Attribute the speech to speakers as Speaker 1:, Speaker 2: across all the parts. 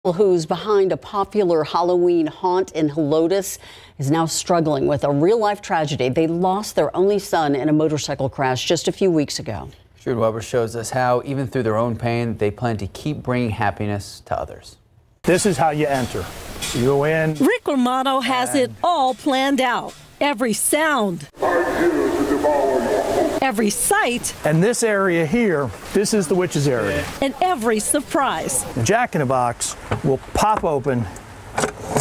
Speaker 1: Who's behind a popular Halloween haunt in Helotes is now struggling with a real-life tragedy. They lost their only son in a motorcycle crash just a few weeks ago.
Speaker 2: Jude Weber shows us how, even through their own pain, they plan to keep bringing happiness to others.
Speaker 3: This is how you enter. You go in.
Speaker 4: Rick Romano has it all planned out. Every sound, every sight,
Speaker 3: And this area here, this is the witch's area.
Speaker 4: and every surprise.
Speaker 3: Jack in the Box will pop open.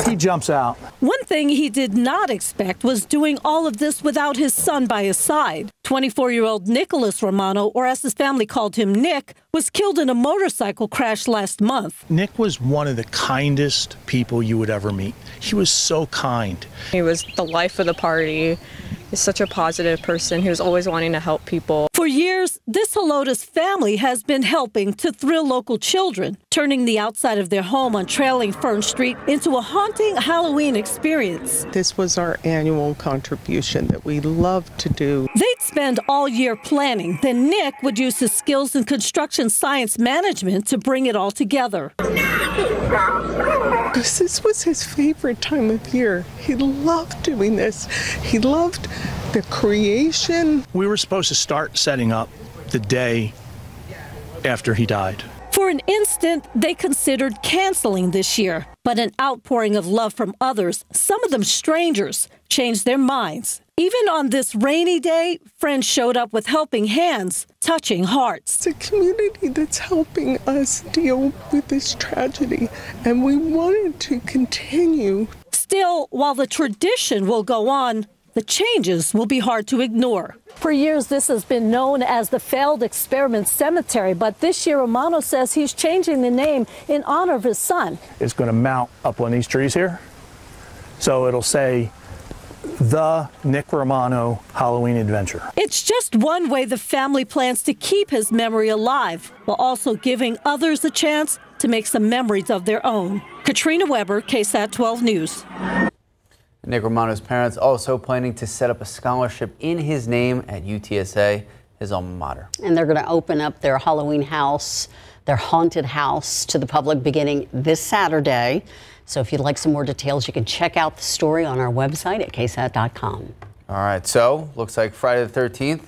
Speaker 3: He jumps out.
Speaker 4: One thing he did not expect was doing all of this without his son by his side. 24-year-old Nicholas Romano, or as his family called him, Nick, was killed in a motorcycle crash last month.
Speaker 3: Nick was one of the kindest people you would ever meet. He was so kind.
Speaker 5: He was the life of the party. He's such a positive person. He was always wanting to help people.
Speaker 4: For years, this Helotes family has been helping to thrill local children, turning the outside of their home on Trailing Fern Street into a haunting Halloween experience.
Speaker 6: This was our annual contribution that we love to do.
Speaker 4: They'd spend all year planning. Then Nick would use his skills in construction science management to bring it all together.
Speaker 6: This was his favorite time of year. He loved doing this. He loved the creation.
Speaker 3: We were supposed to start setting up the day after he died.
Speaker 4: For an instant, they considered canceling this year, but an outpouring of love from others, some of them strangers, changed their minds. Even on this rainy day, friends showed up with helping hands, touching hearts.
Speaker 6: It's a community that's helping us deal with this tragedy, and we wanted to continue.
Speaker 4: Still, while the tradition will go on, the changes will be hard to ignore. For years, this has been known as the Failed Experiment Cemetery, but this year, Romano says he's changing the name in honor of his son.
Speaker 3: It's going to mount up on these trees here. So it'll say, The Nick Romano Halloween Adventure.
Speaker 4: It's just one way the family plans to keep his memory alive, while also giving others a chance to make some memories of their own. Katrina Weber, KSAT 12 News.
Speaker 2: Nick Romano's parents also planning to set up a scholarship in his name at UTSA, his alma mater.
Speaker 1: And they're going to open up their Halloween house, their haunted house, to the public beginning this Saturday. So if you'd like some more details, you can check out the story on our website at ksat.com.
Speaker 2: All right, so looks like Friday the 13th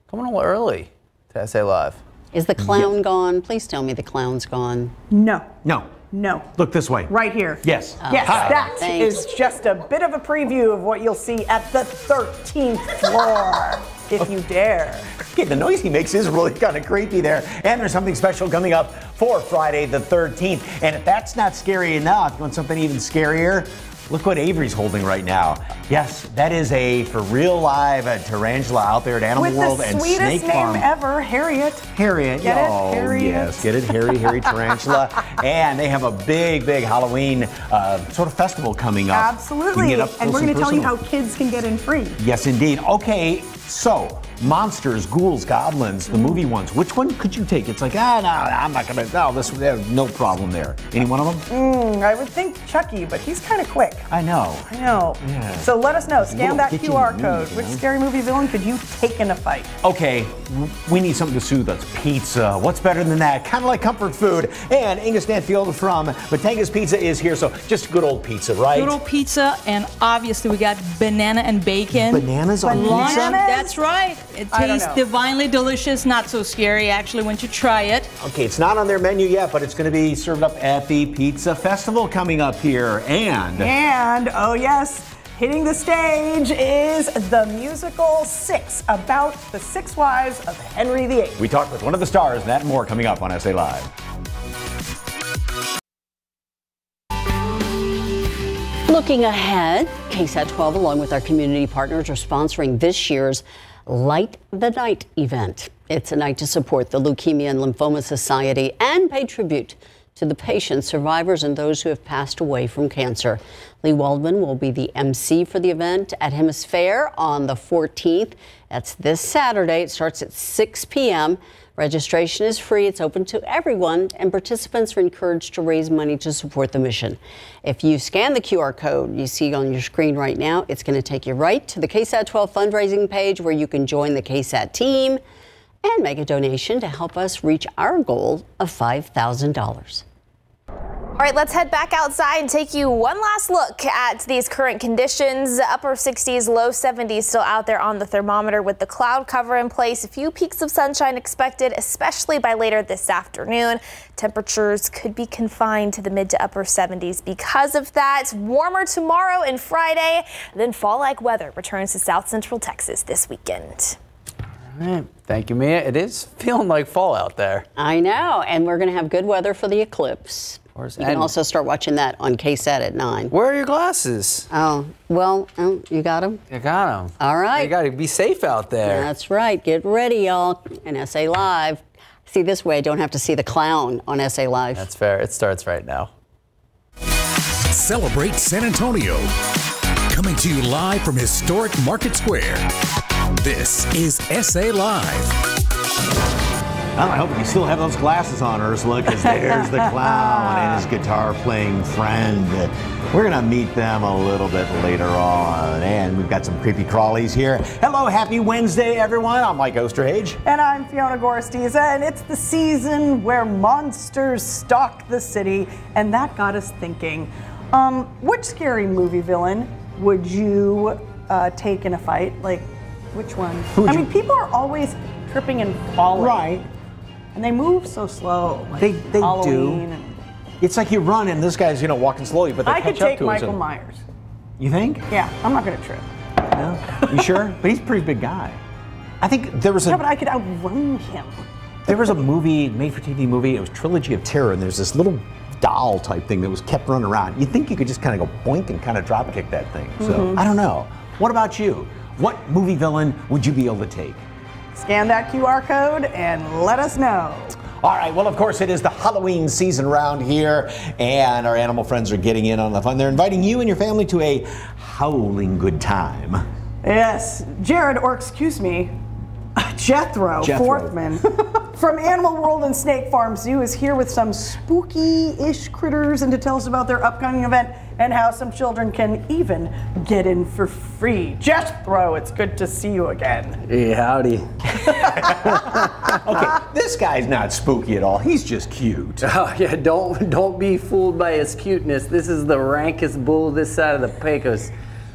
Speaker 2: coming a little early to SA Live.
Speaker 1: Is the clown gone? Please tell me the clown's gone.
Speaker 7: No.
Speaker 8: No.
Speaker 7: No.
Speaker 8: Look this way.
Speaker 7: Right here.
Speaker 8: Yes.
Speaker 7: Yes,
Speaker 8: Hi.
Speaker 7: that
Speaker 1: Thanks.
Speaker 7: is just a bit of a preview of what you'll see at the 13th floor, if you dare.
Speaker 8: Okay, the noise he makes is really kind of creepy there. And there's something special coming up for Friday the 13th. And if that's not scary enough, you want something even scarier? Look what Avery's holding right now. Yes, that is a for real live tarantula out there at Animal World and
Speaker 7: With the
Speaker 8: Snake
Speaker 7: sweetest
Speaker 8: Farm.
Speaker 7: name ever, Harriet.
Speaker 8: Harriet.
Speaker 7: Get it?
Speaker 8: Oh,
Speaker 7: Harriet.
Speaker 8: yes. Get it? Harry Tarantula. And they have a big Halloween sort of festival coming up.
Speaker 7: Absolutely.
Speaker 8: You can get up
Speaker 7: And we're
Speaker 8: close
Speaker 7: going to tell you
Speaker 8: personal.
Speaker 7: how kids can get in free.
Speaker 8: Yes, indeed. Okay, so monsters, ghouls, goblins, the movie ones. Which one could you take? It's like, no, I'm not gonna. No, no problem there. Any one of them?
Speaker 7: I would think Chucky, but he's kind of quick.
Speaker 8: I know.
Speaker 7: I know.
Speaker 8: Yeah.
Speaker 7: So let us know. Scan that
Speaker 8: Get you
Speaker 7: QR
Speaker 8: in the
Speaker 7: code.
Speaker 8: mood,
Speaker 7: Which
Speaker 8: you know?
Speaker 7: scary movie villain could you take in a fight?
Speaker 8: Okay, we need something to soothe us. Pizza. What's better than that? Kind of like comfort food. And Inga Stanfield from Batangas Pizza is here. So just good old pizza, right?
Speaker 9: Good old pizza, and obviously we got banana and bacon.
Speaker 8: Bananas on
Speaker 7: Bananas?
Speaker 8: pizza?
Speaker 9: That's right. It
Speaker 7: I don't
Speaker 9: tastes
Speaker 7: know.
Speaker 9: divinely delicious, not so scary actually once you try it.
Speaker 8: Okay, it's not on their menu yet, but it's going to be served up at the Pizza Festival coming up here.
Speaker 7: And, oh yes, hitting the stage is the musical Six, about the 6 wives of Henry VIII.
Speaker 8: We talked with one of the stars, and that and more coming up on SA Live.
Speaker 1: Looking ahead, KSAT 12, along with our community partners, are sponsoring this year's Light the Night event. It's a night to support the Leukemia and Lymphoma Society and pay tribute to the patients, survivors, and those who have passed away from cancer. Lee Waldman will be the MC for the event at Hemisphere on the 14th. That's this Saturday. It starts at 6 p.m. Registration is free. It's open to everyone, and participants are encouraged to raise money to support the mission. If you scan the QR code you see on your screen right now, it's going to take you right to the KSAT 12 fundraising page where you can join the KSAT team and make a donation to help us reach our goal of $5,000.
Speaker 10: All right, let's head back outside and take you one last look at these current conditions. Upper 60s, low 70s still out there on the thermometer with the cloud cover in place. A few peaks of sunshine expected, especially by later this afternoon. Temperatures could be confined to the mid to upper 70s because of that. Warmer tomorrow and Friday, then fall-like weather returns to south central Texas this weekend.
Speaker 2: All right. Thank you, Mia. It is feeling like fall out there.
Speaker 1: I know, and we're going to have good weather for the eclipse. You can also start watching that on KSAT at 9.
Speaker 2: Where are your glasses?
Speaker 1: Oh, well, you got them?
Speaker 2: I got them.
Speaker 1: All right.
Speaker 2: You got to be safe out there.
Speaker 1: That's right. Get ready, y'all. And SA Live. See, this way I don't have to see the clown on SA Live.
Speaker 2: That's fair. It starts right now.
Speaker 11: Celebrate San Antonio. Coming to you live from historic Market Square. This is SA Live.
Speaker 8: Well, I hope you still have those glasses on, Ursula, because there's the clown and his guitar-playing friend. We're going to meet them a little bit later on, and we've got some creepy crawlies here. Hello, happy Wednesday, everyone. I'm Mike Osterhage.
Speaker 7: And I'm Fiona Gorostiza, and it's the season where monsters stalk the city, and that got us thinking, which scary movie villain would you take in a fight? Like, which one? I mean, people are always tripping and falling.
Speaker 8: Right.
Speaker 7: And they move so slow. Like
Speaker 8: They
Speaker 7: Halloween
Speaker 8: do. It's like you run and this guy's, walking slowly, but they
Speaker 7: I
Speaker 8: catch
Speaker 7: could
Speaker 8: up
Speaker 7: take
Speaker 8: to
Speaker 7: Michael
Speaker 8: him.
Speaker 7: Myers.
Speaker 8: You think?
Speaker 7: Yeah, I'm not going to trip.
Speaker 8: No? You sure? But he's a pretty big guy. I think there was
Speaker 7: Yeah, but I could outrun him.
Speaker 8: There was a movie, made-for-TV movie, it was Trilogy of Terror, and there's this little doll type thing that was kept running around. You'd think you could just kind of go boink and kind of drop kick that thing. So, I don't know. What about you? What movie villain would you be able to take?
Speaker 7: Scan that QR code and let us know.
Speaker 8: All right, well, of course, it is the Halloween season around here, and our animal friends are getting in on the fun. They're inviting you and your family to a howling good time.
Speaker 7: Yes, Jared, or excuse me, Jethro Forthman from Animal World and Snake Farm Zoo is here with some spooky-ish critters and to tell us about their upcoming event and how some children can even get in for free. Jethro, it's good to see you again.
Speaker 12: Hey, howdy.
Speaker 8: Okay, this guy's not spooky at all. He's just cute.
Speaker 12: Oh, yeah, don't be fooled by his cuteness. This is the rankest bull this side of the Pecos.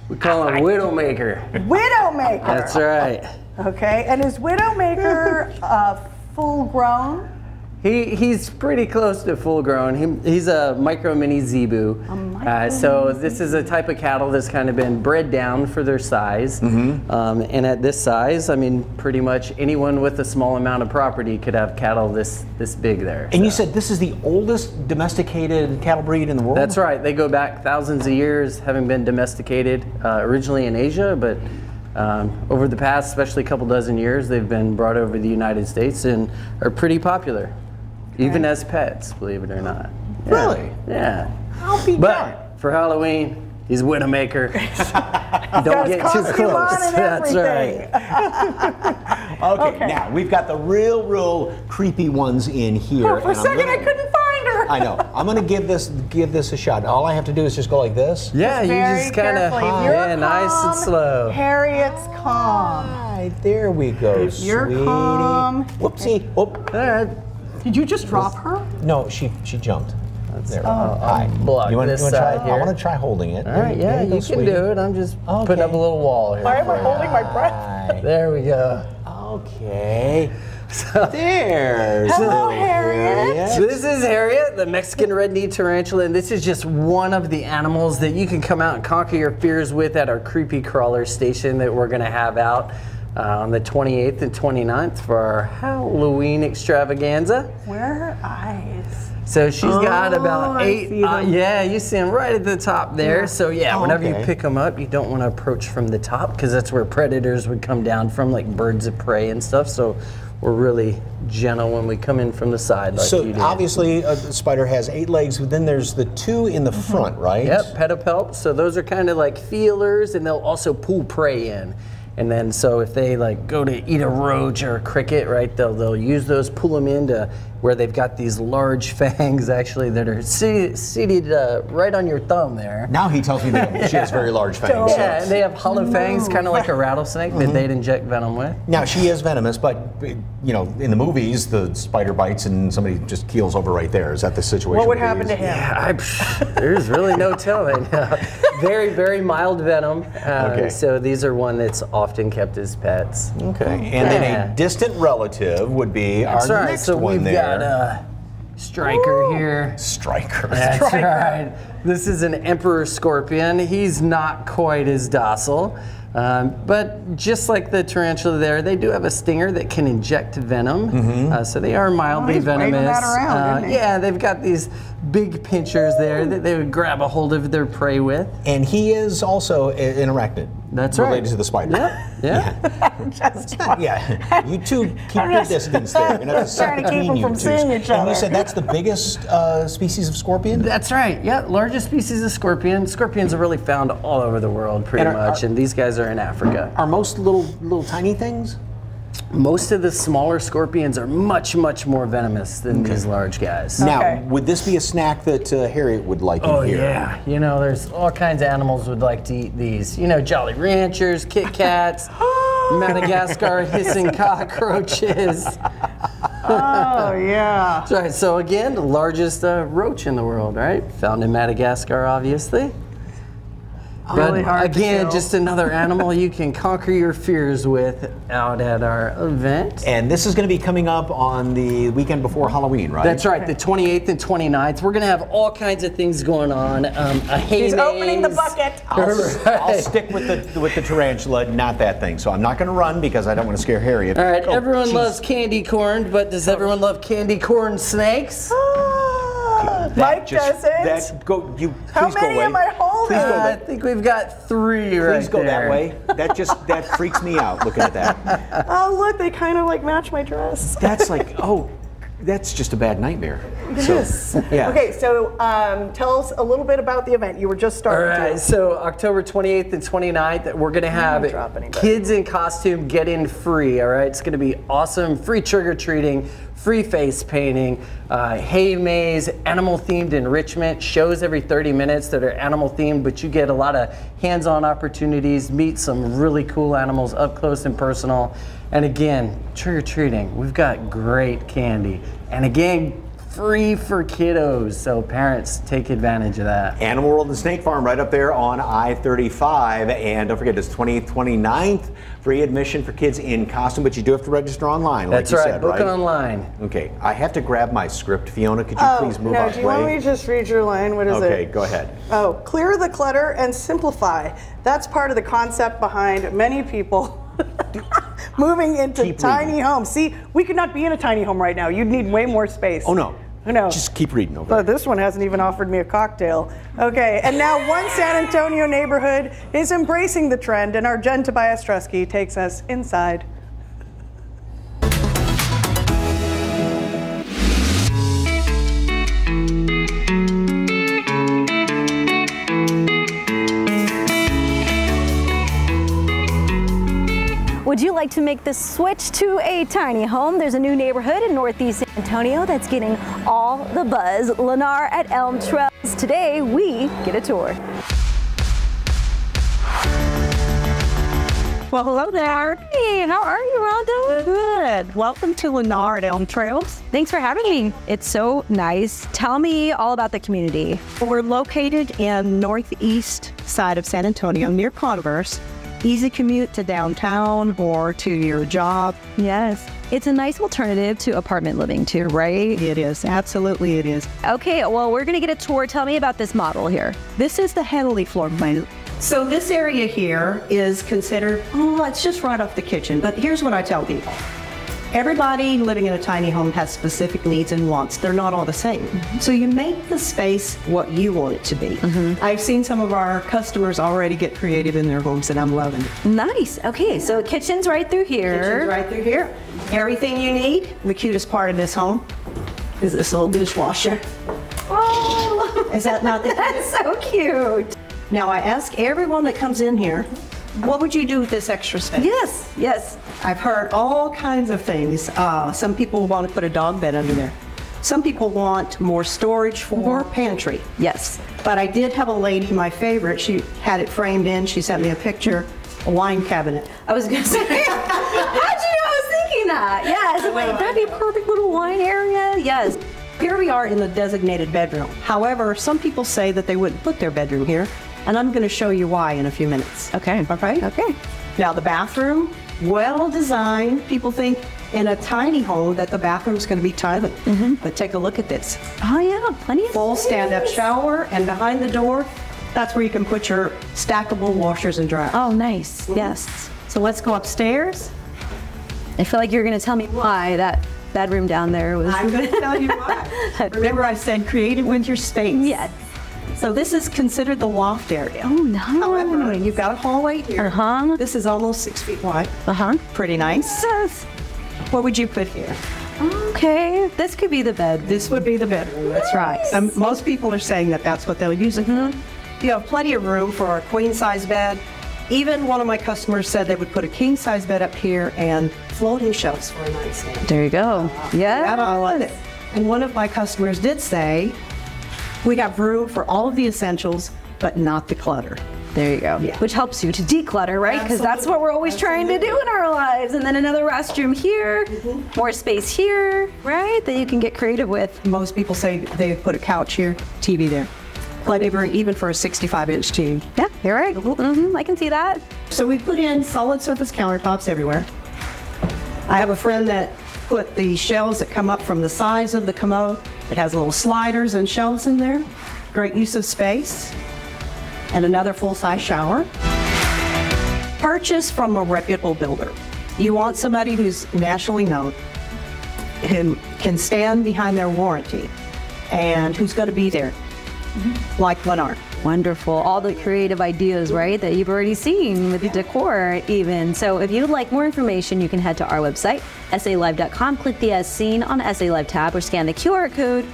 Speaker 12: We call him Widowmaker.
Speaker 7: Widowmaker.
Speaker 12: That's right.
Speaker 7: Okay, and is Widowmaker full grown?
Speaker 12: He's pretty close to full grown. He's a micro mini zebu. So this is a type of cattle that's kind of been bred down for their size. And at this size, I mean, pretty much anyone with a small amount of property could have cattle this big there.
Speaker 8: And you said this is the oldest domesticated cattle breed in the world?
Speaker 12: That's right. They go back thousands of years, having been domesticated originally in Asia, but over the past, especially a couple dozen years, they've been brought over to the United States and are pretty popular. Even as pets, believe it or not. Yeah.
Speaker 8: Really?
Speaker 12: Yeah.
Speaker 8: I'll be darned.
Speaker 12: But for Halloween, he's Widowmaker. Don't get too close. That's right.
Speaker 8: Okay, now we've got the real creepy ones in here.
Speaker 7: Oh, for a second, I couldn't find her.
Speaker 8: I know. I'm going to give this a shot. All I have to do is just go like this.
Speaker 12: Yeah, you
Speaker 7: Very
Speaker 12: just kind of,
Speaker 7: carefully.
Speaker 12: nice and slow.
Speaker 7: Harriet's calm.
Speaker 8: Right, there we go,
Speaker 7: You're
Speaker 8: sweetie.
Speaker 7: calm.
Speaker 8: Whoopsie. Oh.
Speaker 7: Did you just drop her?
Speaker 8: No, she jumped. There.
Speaker 12: Hi.
Speaker 8: You want
Speaker 12: this
Speaker 8: to
Speaker 12: side
Speaker 8: try?
Speaker 12: here.
Speaker 8: I want to try holding it.
Speaker 12: All right, yeah, you can do it. I'm just putting up a little wall here.
Speaker 7: Why am I holding my breath?
Speaker 12: There we go.
Speaker 8: Okay. There's
Speaker 7: Hello, Harriet.
Speaker 12: So this is Harriet, the Mexican red-kneed tarantula, and this is just one of the animals that you can come out and conquer your fears with at our creepy crawler station that we're going to have out on the 28th and 29th for our Halloween extravaganza.
Speaker 7: Where are her eyes?
Speaker 12: So she's got about 8.
Speaker 7: I see them.
Speaker 12: Yeah, you see them right at the top there. So yeah, whenever you pick them up, you don't want to approach from the top because that's where predators would come down from, like birds of prey and stuff. So we're really gentle when we come in from the side. Like
Speaker 8: so
Speaker 12: you did.
Speaker 8: obviously a spider has 8 legs, but then there's the 2 in the front, right?
Speaker 12: Yep, pedipalps. So those are kind of like feelers, and they'll also pull prey in. And then so if they like go to eat a roach or a cricket, right, they'll use those, pull them in to where they've got these large fangs actually that are seated right on your thumb there.
Speaker 8: Now he tells me that she has very large fangs.
Speaker 12: Yeah, and they have hollow fangs, kind of like a rattlesnake that they'd inject venom with.
Speaker 8: Now she is venomous, but you know, in the movies, the spider bites and somebody just keels over right there. Is that the situation?
Speaker 7: What would happen to him?
Speaker 12: Yeah, there's really no telling. Very, very mild venom. So these are one that's often kept as pets.
Speaker 8: Okay, and then a distant relative would be our next
Speaker 12: so
Speaker 8: one
Speaker 12: we've
Speaker 8: there.
Speaker 12: got Striker here.
Speaker 8: Striker.
Speaker 12: That's right. This is an emperor scorpion. He's not quite as docile. But just like the tarantula there, they do have a stinger that can inject venom. So they are mildly venomous.
Speaker 7: That around, isn't he?
Speaker 12: Yeah, they've got these big pinchers there that they would grab a hold of their prey with.
Speaker 8: And he is also an arachnid.
Speaker 12: That's
Speaker 8: related to the spider.
Speaker 12: Yeah.
Speaker 8: You two keep your distance there. You're not
Speaker 7: trying to keep them from seeing each other.
Speaker 8: And you said that's the biggest species of scorpion?
Speaker 12: That's right. Yeah, largest species of scorpion. Scorpions are really found all over the world, pretty much, and these guys are in Africa.
Speaker 8: Are most little tiny things?
Speaker 12: Most of the smaller scorpions are much, much more venomous than these large guys.
Speaker 8: Now, would this be a snack that Harriet would like in here?
Speaker 12: Yeah. You know, there's all kinds of animals would like to eat these. You know, Jolly Ranchers, Kit Kats, Madagascar hissing cockroaches.
Speaker 7: Oh, yeah.
Speaker 12: That's right. So again, the largest roach in the world, right? Found in Madagascar, obviously. But
Speaker 7: really hard
Speaker 12: again, just another animal you can conquer your fears with out at our event.
Speaker 8: And this is going to be coming up on the weekend before Halloween, right?
Speaker 12: That's right, the 28th and 29th. We're going to have all kinds of things going on.
Speaker 7: He's opening the bucket.
Speaker 8: I'll stick with the tarantula, not that thing. So I'm not going to run because I don't want to scare Harriet.
Speaker 12: All right, everyone loves candy corn, but does everyone love candy corn snakes?
Speaker 7: Mike doesn't.
Speaker 8: How
Speaker 7: many am I holding?
Speaker 12: I think we've got 3 right
Speaker 8: Please go that way. That freaks me out looking at that.
Speaker 7: Oh, look, they kind of like match my dress.
Speaker 8: That's like, that's just a bad nightmare.
Speaker 7: It is.
Speaker 8: Yeah.
Speaker 7: Okay, so tell us a little bit about the event. You were just starting.
Speaker 12: All right, so October 28th and 29th, we're going to have kids in costume get in free, all right? It's going to be awesome. Free trick-or-treating, free face painting, hay maze, animal-themed enrichment, shows every 30 minutes that are animal-themed, but you get a lot of hands-on opportunities, meet some really cool animals up close and personal. And again, trick-or-treating, we've got great candy. And again, free for kiddos, so parents take advantage of that.
Speaker 8: Animal World and Snake Farm right up there on I-35. And don't forget, it's 28th, 29th, free admission for kids in costume, but you do have to register online, like
Speaker 12: That's
Speaker 8: you
Speaker 12: right,
Speaker 8: said,
Speaker 12: book
Speaker 8: right?
Speaker 12: it online.
Speaker 8: Okay, I have to grab my script. Fiona, could you please move out
Speaker 7: do
Speaker 8: the
Speaker 7: you want
Speaker 8: way?
Speaker 7: me to just read your line? What is it?
Speaker 8: Okay, go ahead.
Speaker 7: Oh, clear the clutter and simplify. That's part of the concept behind many people moving into tiny homes. See, we could not be in a tiny home right now. You'd need way more space.
Speaker 8: Oh, no.
Speaker 7: No.
Speaker 8: Just keep reading over
Speaker 7: But this one hasn't even offered me a cocktail. Okay, and now one San Antonio neighborhood is embracing the trend, and our Jen Tobias Trusky takes us inside.
Speaker 13: Would you like to make the switch to a tiny home? There's a new neighborhood in Northeast San Antonio that's getting all the buzz. Lennar at Elm Trails. Today, we get a tour.
Speaker 14: Well, hello there.
Speaker 13: Hey, how are you, Rhonda?
Speaker 14: Good. Welcome to Lennar at Elm Trails.
Speaker 13: Thanks for having me. It's so nice. Tell me all about the community.
Speaker 14: We're located in northeast side of San Antonio, near Converse. Easy commute to downtown or to your job.
Speaker 13: Yes. It's a nice alternative to apartment living too, right?
Speaker 14: It is. Absolutely it is.
Speaker 13: Okay, well, we're going to get a tour. Tell me about this model here.
Speaker 14: This is the Henley floor plan. So this area here is considered, it's just right off the kitchen. But here's what I tell people. Everybody living in a tiny home has specific needs and wants. They're not all the same. So you make the space what you want it to be. I've seen some of our customers already get creative in their homes, and I'm loving it.
Speaker 13: Nice. Okay, so kitchen's right through here.
Speaker 14: Kitchen's right through here. Everything you need. The cutest part of this home is this little dishwasher.
Speaker 13: Oh,
Speaker 14: is that not the
Speaker 13: That's so cute.
Speaker 14: Now I ask everyone that comes in here, what would you do with this extra space?
Speaker 13: Yes, yes.
Speaker 14: I've heard all kinds of things. Some people want to put a dog bed under there. Some people want more storage for pantry.
Speaker 13: Yes.
Speaker 14: But I did have a lady, my favorite, she had it framed in, she sent me a picture, a wine cabinet.
Speaker 13: I was going to say, how'd you know I was thinking that? Yes, that'd be a perfect little wine area. Yes.
Speaker 14: Here we are in the designated bedroom. However, some people say that they wouldn't put their bedroom here, and I'm going to show you why in a few minutes.
Speaker 13: Okay.
Speaker 14: Okay?
Speaker 13: Okay.
Speaker 14: Now the bathroom, well designed. People think in a tiny home that the bathroom's going to be tiny, but take a look at this.
Speaker 13: Oh yeah, plenty of
Speaker 14: full stand-up shower, and behind the door, that's where you can put your stackable washers and dryers.
Speaker 13: Oh, nice. Yes.
Speaker 14: So let's go upstairs.
Speaker 13: I feel like you're going to tell me why that bedroom down there was.
Speaker 14: I'm going to tell you why. Remember I said create it with your space.
Speaker 13: Yes.
Speaker 14: So this is considered the loft area.
Speaker 13: Oh, no.
Speaker 14: However, you've got a hallway here. This is almost 6 feet wide. Pretty nice.
Speaker 13: Yes.
Speaker 14: What would you put here?
Speaker 13: Okay, this could be the bed.
Speaker 14: This would be the bedroom, that's right. Most people are saying that that's what they'll use it for. You have plenty of room for a queen size bed. Even one of my customers said they would put a king size bed up here and floating shelves for a nightstand.
Speaker 13: There you go. Yeah.
Speaker 14: I love it. And one of my customers did say, we have room for all of the essentials, but not the clutter.
Speaker 13: There you go.
Speaker 14: Yeah.
Speaker 13: Which helps you to declutter, right? Because that's what we're always trying to do in our lives. And then another restroom here, more space here, right? That you can get creative with.
Speaker 14: Most people say they put a couch here, TV there. Plenty of room even for a 65-inch TV.
Speaker 13: Yeah, you're right. I can see that.
Speaker 14: So we put in solid surface countertops everywhere. I have a friend that put the shelves that come up from the sides of the commode. It has little sliders and shelves in there. Great use of space. And another full-size shower. Purchase from a reputable builder. You want somebody who's nationally known, who can stand behind their warranty, and who's going to be there, like Lennar.
Speaker 13: Wonderful. All the creative ideas, right, that you've already seen with the decor even. So if you'd like more information, you can head to our website, salive.com, click the As Seen on the SA Live tab, or scan the QR code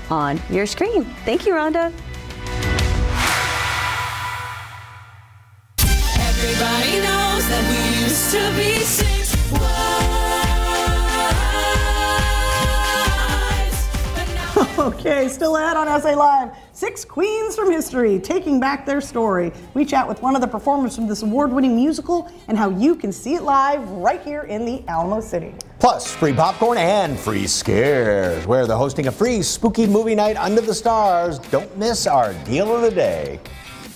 Speaker 13: on your screen. Thank you, Rhonda.
Speaker 15: Everybody knows that we used to be 6 wives.
Speaker 7: Okay, still ahead on SA Live. 6 queens from history taking back their story. We chat with one of the performers from this award-winning musical and how you can see it live right here in the Alamo City.
Speaker 8: Plus, free popcorn and free scares, where they're hosting a free spooky movie night under the stars. Don't miss our deal of the day.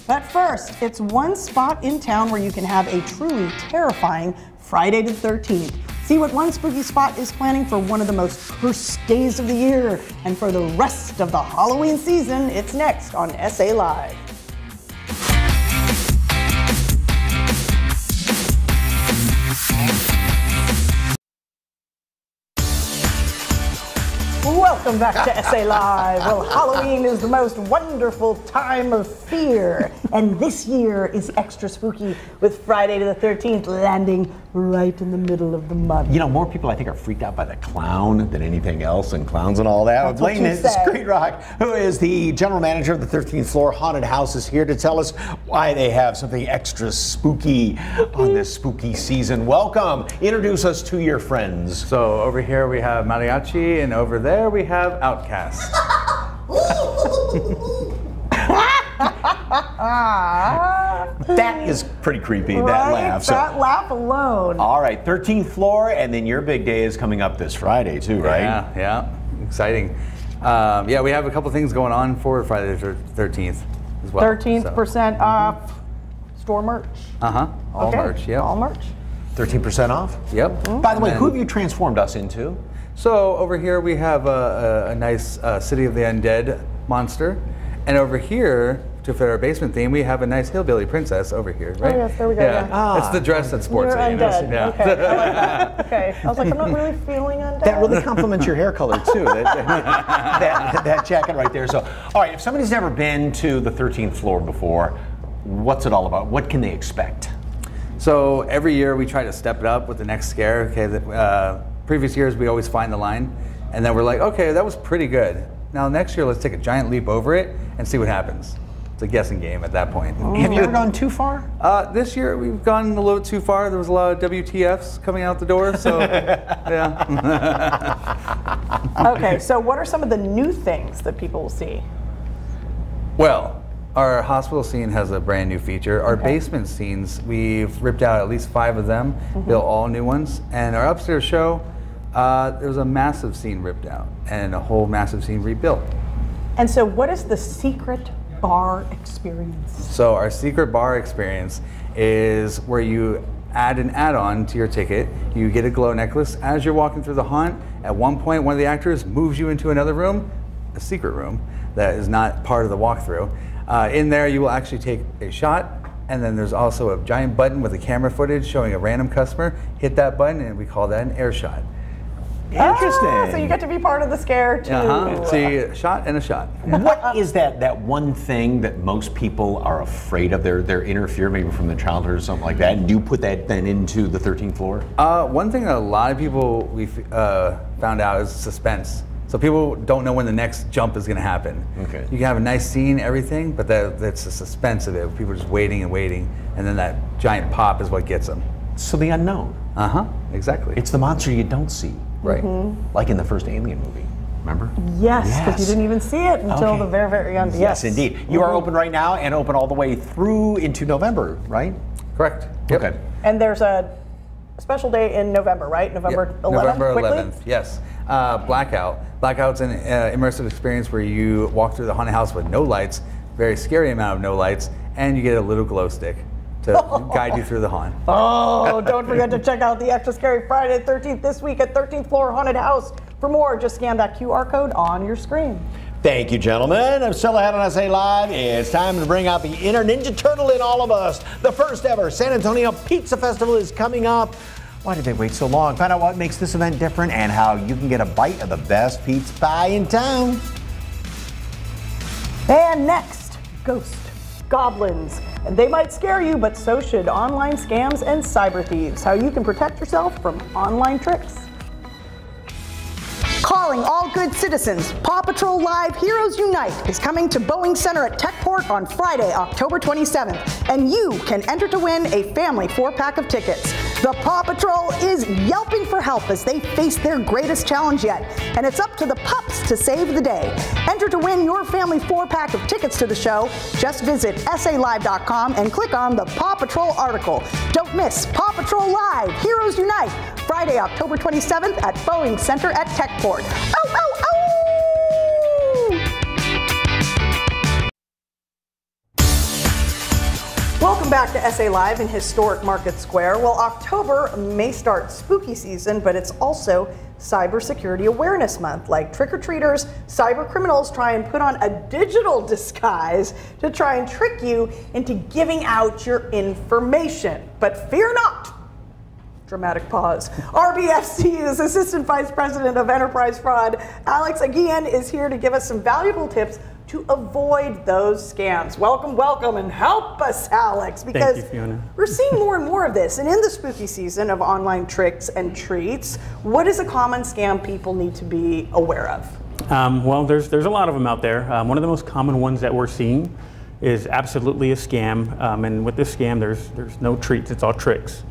Speaker 7: But first, it's one spot in town where you can have a truly terrifying Friday the 13th. See what one spooky spot is planning for one of the most cursed days of the year. And for the rest of the Halloween season, it's next on SA Live. Welcome back to SA Live. Well, Halloween is the most wonderful time of fear, and this year is extra spooky with Friday the 13th landing right in the middle of the month.
Speaker 8: You know, more people I think are freaked out by the clown than anything else, and clowns and all that.
Speaker 7: That's what you say.
Speaker 8: Street Rock, who is the general manager of the 13th Floor Haunted House, is here to tell us why they have something extra spooky on this spooky season. Welcome. Introduce us to your friends.
Speaker 2: So over here we have Mariachi, and over there we have Outcast.
Speaker 8: That is pretty creepy, that laugh.
Speaker 7: That laugh alone.
Speaker 8: All right, 13th floor, and then your big day is coming up this Friday too, right?
Speaker 2: Yeah, exciting. Yeah, we have a couple things going on for Friday the 13th as well.
Speaker 7: 13% off store merch.
Speaker 2: All merch, yep.
Speaker 7: All merch.
Speaker 8: 13% off?
Speaker 2: Yep.
Speaker 8: By the way, who have you transformed us into?
Speaker 2: So over here we have a nice City of the Undead monster. And over here, to fit our basement theme, we have a nice hillbilly princess over here, right?
Speaker 7: Oh, yes, there we go.
Speaker 2: Yeah. It's the dress that sports
Speaker 7: You're
Speaker 2: it. You know?
Speaker 7: undead.
Speaker 2: Yeah.
Speaker 7: Okay. I like that. Okay. I was like, I'm not really feeling undead.
Speaker 8: That really complements your hair color too. that jacket right there. So, all right, if somebody's never been to the 13th floor before, what's it all about? What can they expect?
Speaker 2: So every year we try to step it up with the next scare. Okay, previous years we always find the line, and then we're like, okay, that was pretty good. Now next year let's take a giant leap over it and see what happens. It's a guessing game at that point.
Speaker 8: Have you ever gone too far?
Speaker 2: This year we've gone a little too far. There was a lot of WTFs coming out the door, so yeah.
Speaker 7: Okay, so what are some of the new things that people will see?
Speaker 2: Well, our hospital scene has a brand new feature. Our basement scenes, we've ripped out at least 5 of them, built all new ones. And our upstairs show, there was a massive scene ripped out and a whole massive scene rebuilt.
Speaker 7: And so what is the secret bar experience?
Speaker 2: So our secret bar experience is where you add an add-on to your ticket. You get a glow necklace. As you're walking through the haunt, at one point, one of the actors moves you into another room, a secret room that is not part of the walkthrough. In there, you will actually take a shot, and then there's also a giant button with a camera footage showing a random customer. Hit that button, and we call that an air shot.
Speaker 8: Interesting.
Speaker 7: Ah, so you get to be part of the scare too.
Speaker 2: So you get a shot and a shot.
Speaker 8: What is that one thing that most people are afraid of? They're inner fear, maybe from their childhood or something like that. And do you put that then into the 13th floor?
Speaker 2: One thing that a lot of people we found out is suspense. So people don't know when the next jump is going to happen.
Speaker 8: Okay.
Speaker 2: You can have a nice scene, everything, but that's the suspense of it. People are just waiting and waiting, and then that giant pop is what gets them.
Speaker 8: So the unknown.
Speaker 2: Exactly.
Speaker 8: It's the monster you don't see.
Speaker 2: Right.
Speaker 8: Like in the first Alien movie. Remember?
Speaker 7: Yes, because you didn't even see it until the very, very end.
Speaker 8: Yes, indeed. You are open right now and open all the way through into November, right?
Speaker 2: Correct. Yep.
Speaker 8: Okay.
Speaker 7: And there's a special day in November, right? November 11th?
Speaker 2: November
Speaker 7: quickly?
Speaker 2: 11th, yes. Blackout. Blackout's an immersive experience where you walk through the haunted house with no lights, very scary amount of no lights, and you get a little glow stick to guide you through the haunt.
Speaker 7: Oh, don't forget to check out the Extra Scary Friday the 13th this week at 13th Floor Haunted House. For more, just scan that QR code on your screen.
Speaker 8: Thank you, gentlemen. I'm still ahead on SA Live. It's time to bring out the inner Ninja Turtle in all of us. The first ever San Antonio Pizza Festival is coming up. Why did they wait so long? Find out what makes this event different and how you can get a bite of the best pizza pie in town.
Speaker 7: And next, ghosts, goblins. And they might scare you, but so should online scams and cyber thieves. How you can protect yourself from online tricks. Calling all good citizens, Paw Patrol Live Heroes Unite is coming to Boeing Center at Techport on Friday, October 27th, and you can enter to win a family 4-pack of tickets. The Paw Patrol is yelping for help as they face their greatest challenge yet, and it's up to the pups to save the day. Enter to win your family 4-pack of tickets to the show. Just visit SALive.com and click on the Paw Patrol article. Don't miss Paw Patrol Live Heroes Unite, Friday, October 27th at Boeing Center at Techport. Oh, oh, oh! Welcome back to SA Live in historic Market Square. Well, October may start spooky season, but it's also Cybersecurity Awareness Month. Like trick-or-treaters, cyber criminals try and put on a digital disguise to try and trick you into giving out your information. But fear not. Dramatic pause. RBFCU's Assistant Vice President of Enterprise Fraud, Alex Aguian, is here to give us some valuable tips to avoid those scams. Welcome, welcome, and help us, Alex, because
Speaker 16: Thank you, Fiona.
Speaker 7: We're seeing more and more of this. And in the spooky season of online tricks and treats, what is a common scam people need to be aware of?
Speaker 16: Well, there's a lot of them out there. One of the most common ones that we're seeing is absolutely a scam. And with this scam, there's no treats, it's all tricks.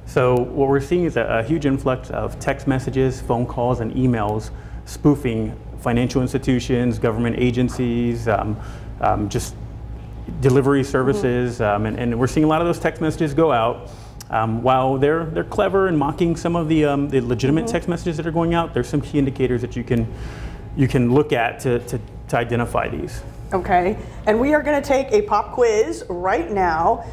Speaker 16: So what we're seeing is a huge influx of text messages, phone calls, and emails spoofing financial institutions, government agencies, just delivery services, and we're seeing a lot of those text messages go out. While they're clever and mocking some of the legitimate text messages that are going out, there's some key indicators that you can look at to identify these.
Speaker 7: Okay, and we are going to take a pop quiz right now.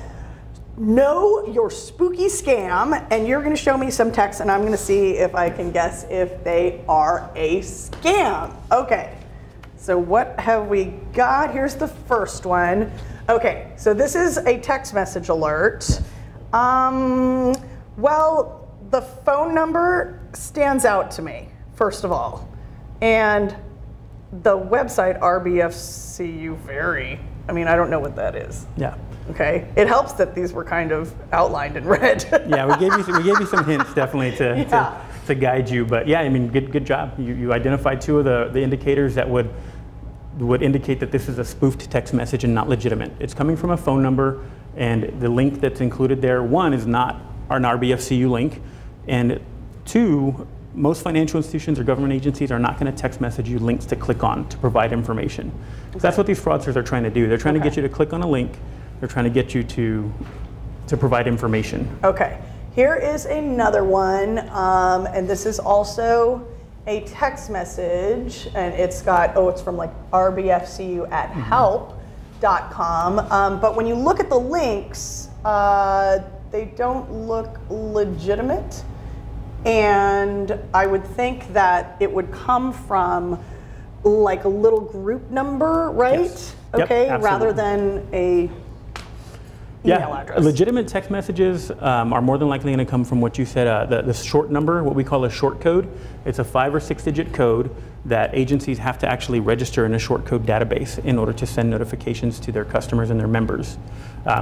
Speaker 7: Know your spooky scam, and you're going to show me some text, and I'm going to see if I can guess if they are a scam. Okay, so what have we got? Here's the first one. Okay, so this is a text message alert. Well, the phone number stands out to me, first of all, and the website RBFCU Very. I mean, I don't know what that is.
Speaker 16: Yeah.
Speaker 7: Okay, it helps that these were kind of outlined in red.
Speaker 16: Yeah, we gave you some hints definitely to guide you, but yeah, I mean, good job. You identified two of the indicators that would indicate that this is a spoofed text message and not legitimate. It's coming from a phone number, and the link that's included there, one, is not an RBFCU link, and two, most financial institutions or government agencies are not going to text message you links to click on to provide information. So that's what these fraudsters are trying to do. They're trying to get you to click on a link. They're trying to get you to provide information.
Speaker 7: Okay, here is another one, and this is also a text message, and it's got, it's from like rbfcu@help.com, but when you look at the links, they don't look legitimate, and I would think that it would come from like a little group number, right?
Speaker 16: Yes. Yep,
Speaker 7: Okay,
Speaker 16: absolutely.
Speaker 7: rather than a email address.
Speaker 16: Legitimate text messages are more than likely going to come from what you said, the short number, what we call a short code. It's a 5 or 6 digit code that agencies have to actually register in a short code database in order to send notifications to their customers and their members.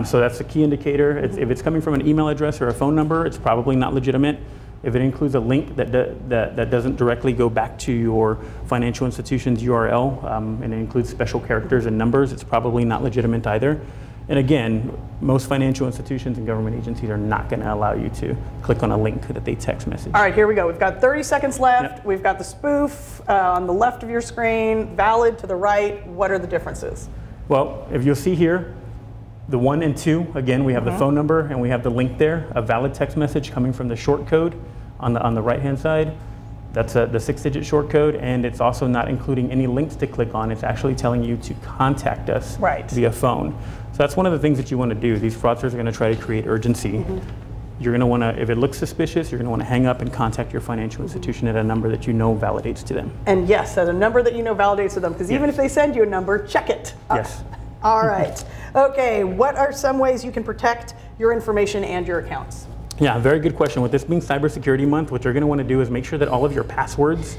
Speaker 16: So that's the key indicator. If it's coming from an email address or a phone number, it's probably not legitimate. If it includes a link that doesn't directly go back to your financial institution's URL, and it includes special characters and numbers, it's probably not legitimate either. And again, most financial institutions and government agencies are not going to allow you to click on a link that they text message.
Speaker 7: All right, here we go. We've got 30 seconds left. Yep. We've got the spoof on the left of your screen, valid to the right. What are the differences?
Speaker 16: Well, if you'll see here, the 1 and 2, again, we have the phone number and we have the link there, a valid text message coming from the short code on the right-hand side. That's the 6-digit short code, and it's also not including any links to click on. It's actually telling you to contact us via phone. So that's one of the things that you want to do. These fraudsters are going to try to create urgency. You're going to want to, if it looks suspicious, you're going to want to hang up and contact your financial institution at a number that you know validates to them.
Speaker 7: And yes, at a number that you know validates to them, because even if they send you a number, check it.
Speaker 16: Yes.
Speaker 7: All right. Okay, what are some ways you can protect your information and your accounts?
Speaker 16: Yeah, very good question. With this being Cybersecurity Month, what you're going to want to do is make sure that all of your passwords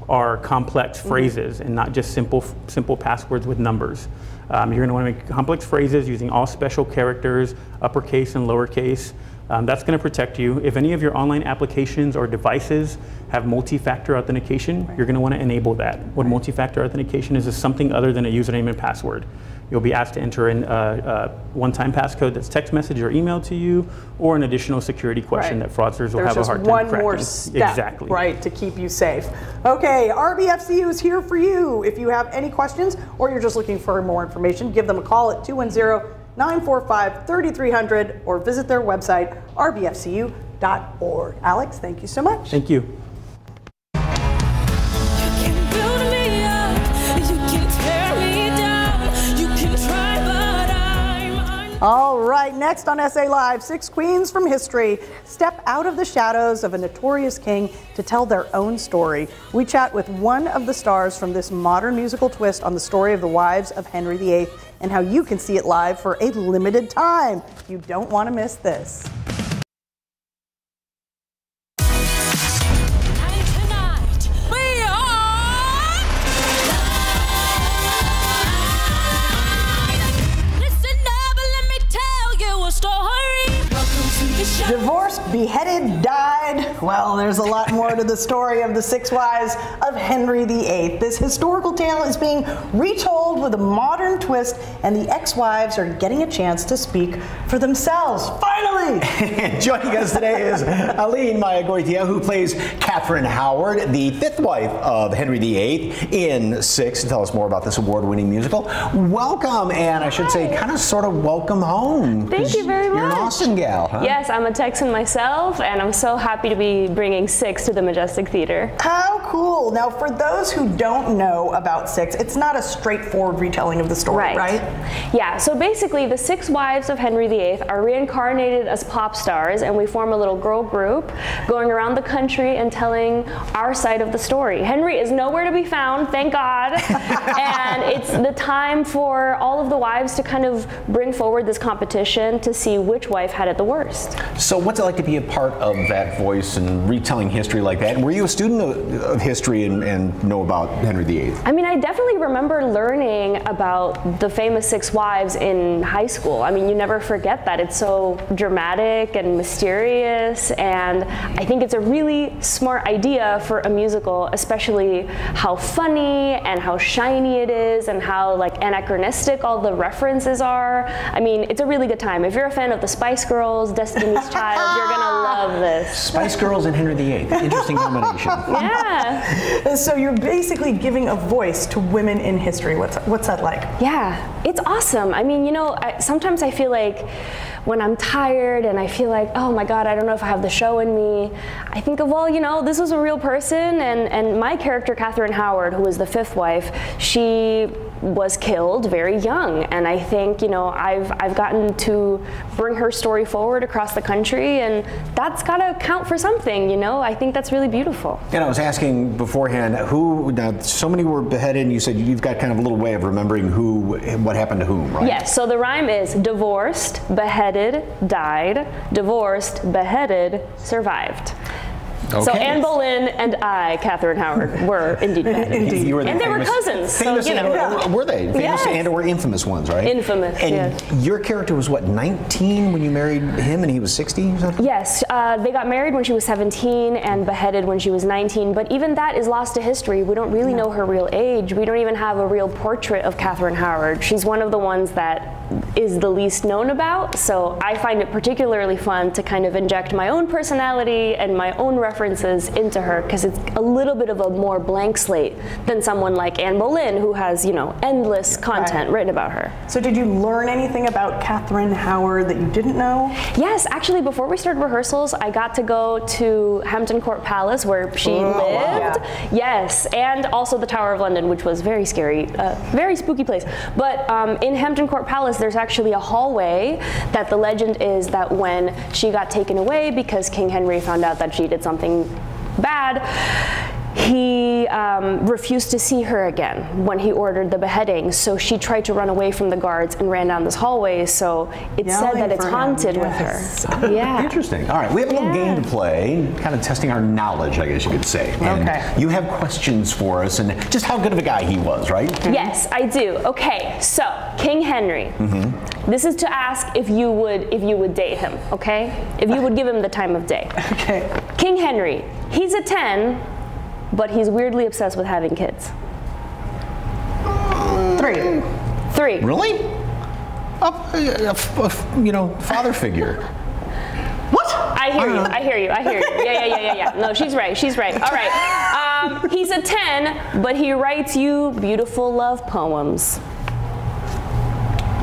Speaker 16: are complex phrases and not just simple passwords with numbers. You're going to want to make complex phrases using all special characters, uppercase and lowercase. That's going to protect you. If any of your online applications or devices have multi-factor authentication, you're going to want to enable that. What multi-factor authentication is something other than a username and password. You'll be asked to enter in a one-time passcode that's text message or email to you, or an additional security question that fraudsters will have a hard time cracking.
Speaker 7: There's just one more step, right, to keep you safe. Okay, RBFCU is here for you. If you have any questions or you're just looking for more information, give them a call at 210-945-3300 or visit their website, rbfcu.org. Alex, thank you so much.
Speaker 16: Thank you.
Speaker 7: All right, next on SA Live, 6 queens from history step out of the shadows of a notorious king to tell their own story. We chat with one of the stars from this modern musical twist on the story of the wives of Henry VIII and how you can see it live for a limited time. You don't want to miss this. Divorced, beheaded, died. Well, there's a lot more to the story of the 6 wives of Henry VIII. This historical tale is being retold with a modern twist, and the ex-wives are getting a chance to speak for themselves. Finally!
Speaker 8: Joining us today is Aline Mayagoitia, who plays Catherine Howard, the 5th wife of Henry VIII in 6, to tell us more about this award-winning musical. Welcome, and I should say, kind of sort of welcome home.
Speaker 17: Thank you very much.
Speaker 8: You're an Austin gal, huh?
Speaker 17: Yes, I'm a Texan myself, and I'm so happy to be bringing 6 to the Majestic Theater.
Speaker 7: How cool. Now, for those who don't know about 6, it's not a straightforward retelling of the story, right?
Speaker 17: Yeah, so basically the 6 wives of Henry VIII are reincarnated as pop stars, and we form a little girl group going around the country and telling our side of the story. Henry is nowhere to be found, thank God, and it's the time for all of the wives to kind of bring forward this competition to see which wife had it the worst.
Speaker 8: So what's it like to be a part of that voice and retelling history like that? And were you a student of history and know about Henry VIII?
Speaker 17: I mean, I definitely remember learning about the famous Six Wives in high school. I mean, you never forget that. It's so dramatic and mysterious, and I think it's a really smart idea for a musical, especially how funny and how shiny it is and how like anachronistic all the references are. I mean, it's a really good time. If you're a fan of the Spice Girls, Destiny's Child, you're gonna love this.
Speaker 8: Spice Girls and Henry VIII. Interesting combination.
Speaker 17: Yeah.
Speaker 7: So you're basically giving a voice to women in history. What's that like?
Speaker 17: Yeah, it's awesome. I mean, you know, sometimes I feel like when I'm tired and I feel like, oh my God, I don't know if I have the show in me, I think of, well, you know, this was a real person, and my character, Catherine Howard, who was the fifth wife, she was killed very young, and I think, you know, I've gotten to bring her story forward across the country, and that's gotta count for something, you know. I think that's really beautiful.
Speaker 8: And I was asking beforehand, now so many were beheaded, and you said you've got kind of a little way of remembering what happened to whom, right?
Speaker 17: Yes, so the rhyme is divorced, beheaded, died, divorced, beheaded, survived. Okay. So Anne Boleyn and I, Catherine Howard, were indeed beheaded.
Speaker 8: Indeed. You were the
Speaker 17: and they were cousins, so you know.
Speaker 8: Were they? Famous
Speaker 17: yes.
Speaker 8: and or infamous ones, right?
Speaker 17: Infamous,
Speaker 8: and
Speaker 17: yes.
Speaker 8: Your character was what, 19 when you married him and he was 60 or something?
Speaker 17: Yes, they got married when she was 17 and beheaded when she was 19, but even that is lost to history. We don't really know her real age. We don't even have a real portrait of Catherine Howard. She's one of the ones that is the least known about, so I find it particularly fun to kind of inject my own personality and my own references into her, because it's a little bit of a more blank slate than someone like Anne Boleyn, who has, you know, endless content written about her.
Speaker 7: So did you learn anything about Catherine Howard that you didn't know?
Speaker 17: Yes, actually, before we started rehearsals, I got to go to Hampton Court Palace, where she lived. Yeah. Yes, and also the Tower of London, which was very scary, very spooky place. But in Hampton Court Palace, there's actually a hallway that the legend is that when she got taken away because King Henry found out that she did something bad, he refused to see her again when he ordered the beheading. So she tried to run away from the guards and ran down this hallway. So it's said that it's haunted with her. Yeah.
Speaker 8: Interesting. All right, we have a little game to play, kind of testing our knowledge, I guess you could say. And you have questions for us, and just how good of a guy he was, right?
Speaker 17: Yes, I do. Okay, so King Henry. This is to ask if you would date him. Okay, if you would give him the time of day.
Speaker 7: Okay.
Speaker 17: King Henry. He's a 10. But he's weirdly obsessed with having kids. 3.
Speaker 8: Really? You know, father figure.
Speaker 7: What?
Speaker 17: I hear you. Yeah. No, she's right. All right. He's a 10, but he writes you beautiful love poems.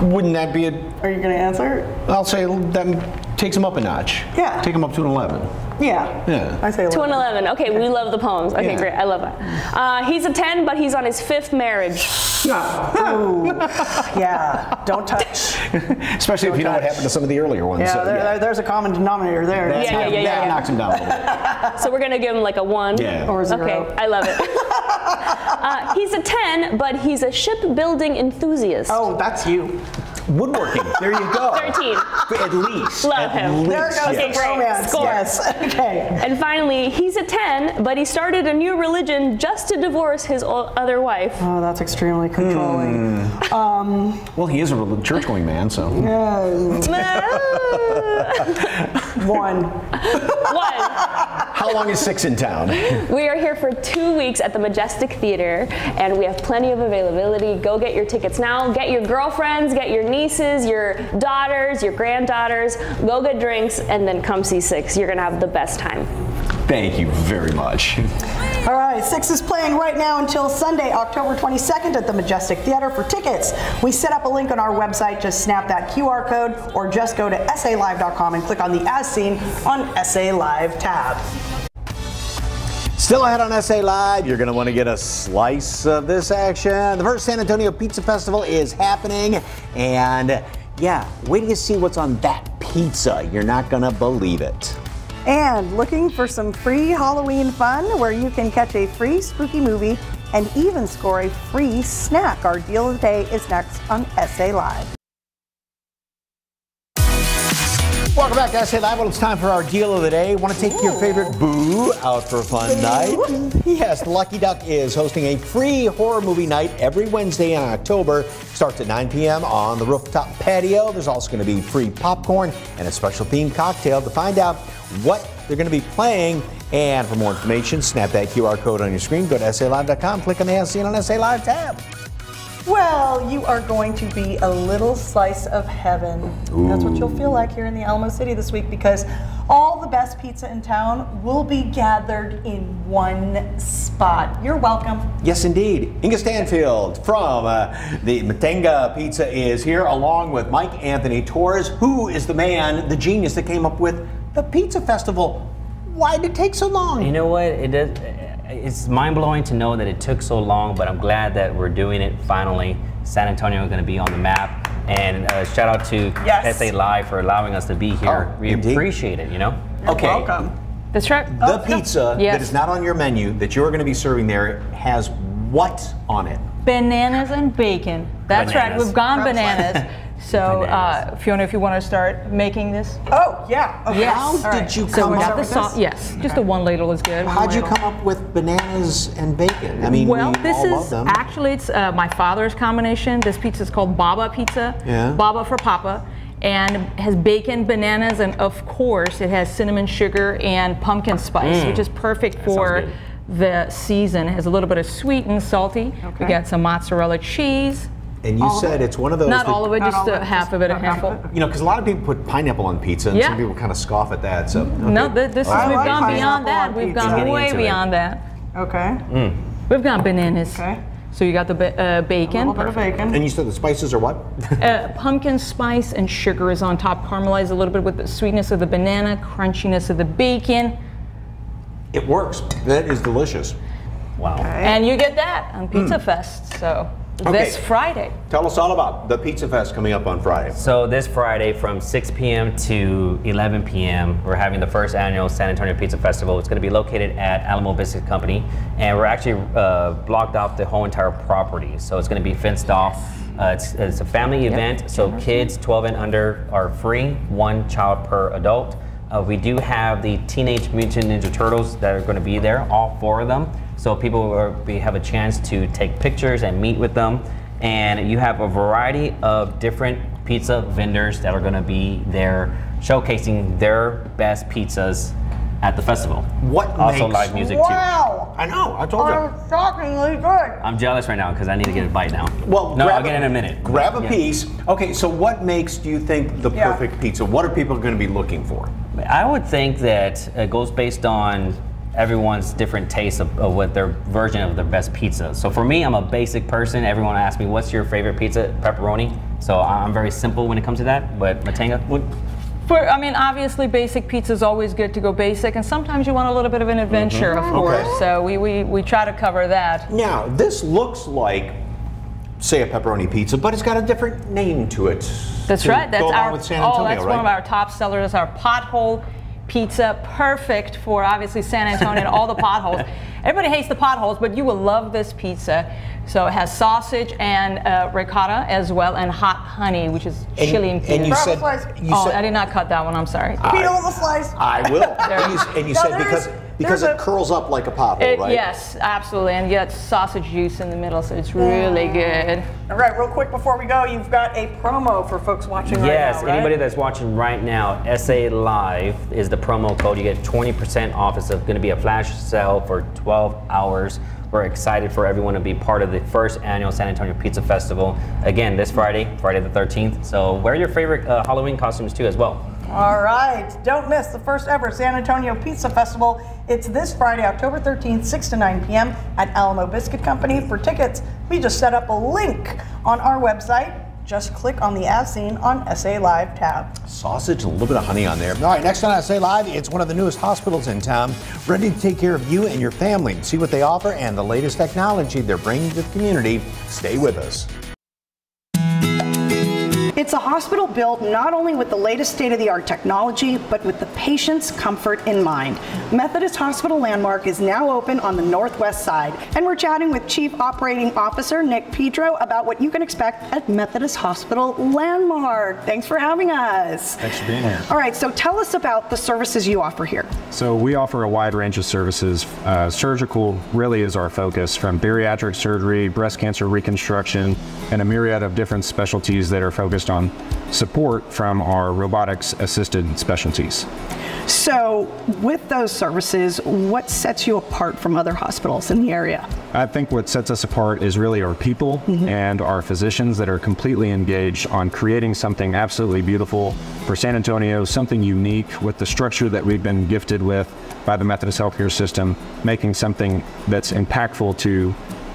Speaker 8: Wouldn't that be
Speaker 7: Are you going to answer?
Speaker 8: I'll say that takes him up a notch.
Speaker 7: Yeah.
Speaker 8: Take him up to an 11.
Speaker 7: Yeah. I say 11.
Speaker 17: To an 11. Okay, we love the poems. Okay, great. I love that. He's a 10, but he's on his 5th marriage.
Speaker 7: Ooh. Yeah. Don't touch.
Speaker 8: Especially if you know what happened to some of the earlier ones.
Speaker 7: Yeah, there's a common denominator there.
Speaker 17: Yeah.
Speaker 8: Knocks him down a little bit.
Speaker 17: So we're gonna give him like a 1.
Speaker 8: Yeah.
Speaker 7: Or 0.
Speaker 17: Okay, I love it. He's a 10, but he's a shipbuilding enthusiast.
Speaker 7: Oh, that's you.
Speaker 8: Woodworking. There you go.
Speaker 17: 13.
Speaker 8: At least.
Speaker 17: Love him.
Speaker 7: There goes the romance.
Speaker 17: Score.
Speaker 7: Yes. Okay.
Speaker 17: And finally, he's a 10, but he started a new religion just to divorce his other wife.
Speaker 7: Oh, that's extremely controlling.
Speaker 8: Well, he is a church-going man, so.
Speaker 7: 1.
Speaker 8: How long is 6 in town?
Speaker 17: We are here for 2 weeks at the Majestic Theater, and we have plenty of availability. Go get your tickets now. Get your girlfriends, get your nieces, your daughters, your granddaughters. Go get drinks, and then come see 6. You're going to have the best time.
Speaker 8: Thank you very much.
Speaker 7: All right, 6 is playing right now until Sunday, October 22nd at the Majestic Theater. For tickets, we set up a link on our website. Just snap that QR code or just go to SALive.com and click on the As Seen on SA Live tab.
Speaker 8: Still ahead on SA Live, you're going to want to get a slice of this action. The first San Antonio Pizza Festival is happening, and yeah, wait till you see what's on that pizza. You're not going to believe it.
Speaker 7: And looking for some free Halloween fun where you can catch a free spooky movie and even score a free snack. Our deal of the day is next on SA Live.
Speaker 8: Welcome back to SA Live. Well, it's time for our deal of the day. Want to take your favorite boo out for a fun night? Yes, the Lucky Duck is hosting a free horror movie night every Wednesday in October. Starts at 9 p.m. on the rooftop patio. There's also going to be free popcorn and a special themed cocktail. To find out what they're going to be playing and for more information, snap that QR code on your screen. Go to SALive.com, click on the As Seen on SA Live tab.
Speaker 7: Well, you are going to be a little slice of heaven. Ooh. That's what you'll feel like here in the Alamo City this week, because all the best pizza in town will be gathered in one spot. You're welcome.
Speaker 8: Yes, indeed. Inga Stanfield from the Matenga Pizza is here, along with Mike Anthony Torres, who is the man, the genius that came up with the Pizza Festival. Why did it take so long?
Speaker 18: You know what? It's mind-blowing to know that it took so long, but I'm glad that we're doing it finally. San Antonio is going to be on the map. And shout out to SA Live for allowing us to be here. We appreciate it, you know?
Speaker 8: Okay.
Speaker 7: Welcome.
Speaker 9: That's right.
Speaker 8: The pizza that is not on your menu that you're going to be serving there has what on it?
Speaker 9: Bananas and bacon. That's right. We've gone bananas. So, Fiona, if you want to start making this.
Speaker 7: Oh, yeah. Okay.
Speaker 9: Yes.
Speaker 8: How did you
Speaker 9: So
Speaker 8: come
Speaker 9: we got
Speaker 8: up
Speaker 9: the
Speaker 8: with
Speaker 9: sauce.
Speaker 8: this?
Speaker 9: Yes, just a one ladle is good.
Speaker 8: How'd you come up with bananas and bacon? I mean,
Speaker 9: well,
Speaker 8: we
Speaker 9: this
Speaker 8: all love
Speaker 9: is
Speaker 8: them.
Speaker 9: actually it's my father's combination. This pizza is called Baba Pizza.
Speaker 8: Yeah.
Speaker 9: Baba for Papa, and it has bacon, bananas, and of course it has cinnamon sugar and pumpkin spice, which is perfect for the season. It has a little bit of sweet and salty.
Speaker 7: Okay.
Speaker 9: We got some mozzarella cheese.
Speaker 8: And you said it's one of those.
Speaker 9: Not all of it, just half of it, a handful.
Speaker 8: You know, because a lot of people put pineapple on pizza, and some people kind of scoff at that. So
Speaker 9: no, we've gone beyond that. We've gone way beyond that.
Speaker 7: Okay.
Speaker 9: We've got bananas. Okay. So you got the bacon.
Speaker 7: A little bit of bacon.
Speaker 8: And you said the spices are what?
Speaker 9: Pumpkin spice and sugar is on top, caramelized a little bit with the sweetness of the banana, crunchiness of the bacon.
Speaker 8: It works. That is delicious.
Speaker 18: Wow.
Speaker 7: Okay.
Speaker 9: And you get that on Pizza Fest. So this Friday.
Speaker 8: Tell us all about the Pizza Fest coming up on Friday.
Speaker 18: So this Friday from 6 p.m. to 11 p.m. we're having the first annual San Antonio Pizza Festival. It's going to be located at Alamo Biscuit Company, and we're actually blocked off the whole entire property. So it's going to be fenced off. It's a family event, so kids 12 and under are free, one child per adult. We do have the Teenage Mutant Ninja Turtles that are going to be there, all 4 of them. So people will have a chance to take pictures and meet with them. And you have a variety of different pizza vendors that are going to be there showcasing their best pizzas at the festival.
Speaker 8: What
Speaker 18: also
Speaker 8: makes,
Speaker 18: live music
Speaker 7: wow.
Speaker 8: I know, I told you.
Speaker 7: Shockingly good.
Speaker 18: I'm jealous right now because I need to get a bite now.
Speaker 8: Well,
Speaker 18: no, I'll get it in a minute.
Speaker 8: Grab a piece. Okay, so what makes, do you think, the perfect pizza? What are people going to be looking for?
Speaker 18: I would think that it goes based on everyone's different tastes of what their version of their best pizza. So for me, I'm a basic person. Everyone asks me, what's your favorite pizza? Pepperoni. So I'm very simple when it comes to that. But Matenga?
Speaker 9: I mean, obviously basic pizza is always good to go basic, and sometimes you want a little bit of an adventure, of course.
Speaker 8: Okay.
Speaker 9: So we try to cover that.
Speaker 8: Now, this looks like, say, a pepperoni pizza, but it's got a different name to it.
Speaker 9: That's right. That's
Speaker 8: our with San Antonio,
Speaker 9: that's one of our top sellers. Our pothole pizza, perfect for obviously San Antonio and all the potholes. Everybody hates the potholes, but you will love this pizza. So it has sausage and ricotta as well, and hot honey, which is chili and peanut.
Speaker 8: And you said,
Speaker 9: I did not cut that one. I'm sorry.
Speaker 7: Peel the slice.
Speaker 8: I will. and you said because it curls up like a pothole, right?
Speaker 9: Yes, absolutely, and you got sausage juice in the middle, so it's really good.
Speaker 7: All right, real quick before we go, you've got a promo for folks watching right now,
Speaker 18: Yes,
Speaker 7: right?
Speaker 18: anybody that's watching right now, SA Live is the promo code. You get 20% off. It's going to be a flash sale for 12 hours. We're excited for everyone to be part of the first annual San Antonio Pizza Festival. Again, this Friday, Friday the 13th. So wear your favorite Halloween costumes too as well.
Speaker 7: All right, don't miss the first ever San Antonio Pizza Festival. It's this Friday, October 13th, 6 to 9 p.m. at Alamo Biscuit Company. For tickets, we just set up a link on our website. Just click on the As Seen on SA Live tab.
Speaker 8: Sausage, a little bit of honey on there. All right, next on SA Live, it's one of the newest hospitals in town, ready to take care of you and your family. See what they offer and the latest technology they're bringing to the community. Stay with us.
Speaker 7: It's a hospital built not only with the latest state-of-the-art technology, but with the patient's comfort in mind. Methodist Hospital Landmark is now open on the northwest side, and we're chatting with Chief Operating Officer Nick Petro about what you can expect at Methodist Hospital Landmark. Thanks for having us.
Speaker 19: Thanks for being here.
Speaker 7: All right, so tell us about the services you offer here.
Speaker 19: So we offer a wide range of services. Surgical really is our focus, from bariatric surgery, breast cancer reconstruction, and a myriad of different specialties that are focused on support from our robotics assisted specialties.
Speaker 7: So with those services, what sets you apart from other hospitals in the area?
Speaker 19: I think what sets us apart is really our people and our physicians that are completely engaged on creating something absolutely beautiful for San Antonio, something unique with the structure that we've been gifted with by the Methodist healthcare system, making something that's impactful to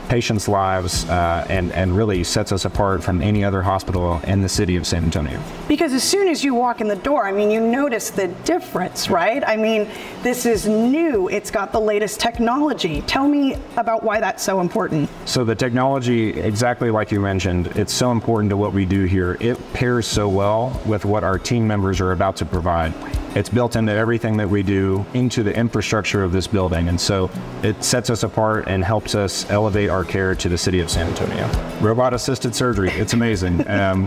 Speaker 19: patients' lives and really sets us apart from any other hospital in the city of San Antonio.
Speaker 7: Because as soon as you walk in the door, I mean, you notice the difference, right? I mean, this is new. It's got the latest technology. Tell me about why that's so important.
Speaker 19: So the technology, exactly like you mentioned, it's so important to what we do here. It pairs so well with what our team members are about to provide. It's built into everything that we do, into the infrastructure of this building, and so it sets us apart and helps us elevate our care to the city of San Antonio. Robot-assisted surgery, it's amazing.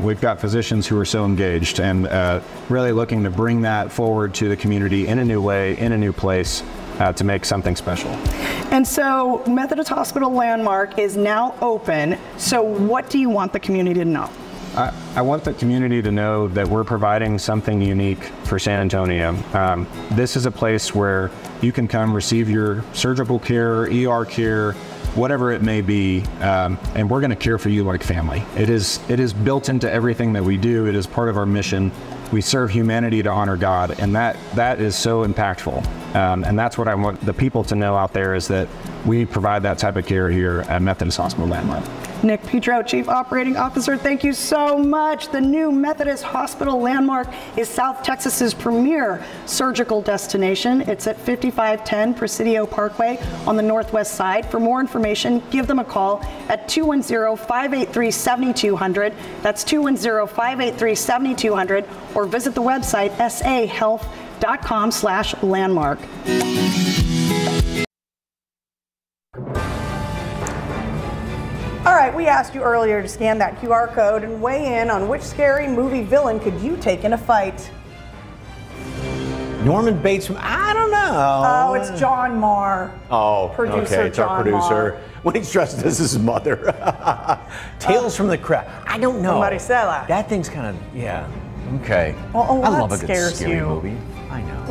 Speaker 19: We've got physicians who are so engaged and really looking to bring that forward to the community in a new way, in a new place, to make something special.
Speaker 7: And so Methodist Hospital Landmark is now open, so what do you want the community to know?
Speaker 19: I want the community to know that we're providing something unique for San Antonio. This is a place where you can come receive your surgical care, ER care, whatever it may be, and we're going to care for you like family. It is built into everything that we do. It is part of our mission. We serve humanity to honor God, and that is so impactful. And that's what I want the people to know out there, is that we provide that type of care here at Methodist Hospital Landmark.
Speaker 7: Nick Petro, Chief Operating Officer, thank you so much. The new Methodist Hospital Landmark is South Texas's premier surgical destination. It's at 5510 Presidio Parkway on the northwest side. For more information, give them a call at 210-583-7200. That's 210-583-7200, or visit the website sahealth.com/landmark. All right, we asked you earlier to scan that QR code and weigh in on which scary movie villain could you take in a fight.
Speaker 8: Norman Bates from, I don't know.
Speaker 7: Oh, it's John Marr.
Speaker 8: Oh,
Speaker 7: producer,
Speaker 8: okay, it's our producer. When he's dressed as his mother. Tales from the Crypt. I don't know.
Speaker 7: Maricela.
Speaker 8: That thing's kind of, yeah, okay.
Speaker 7: Well, a lot
Speaker 8: I love a good
Speaker 7: scares
Speaker 8: scary
Speaker 7: you.
Speaker 8: movie. I know.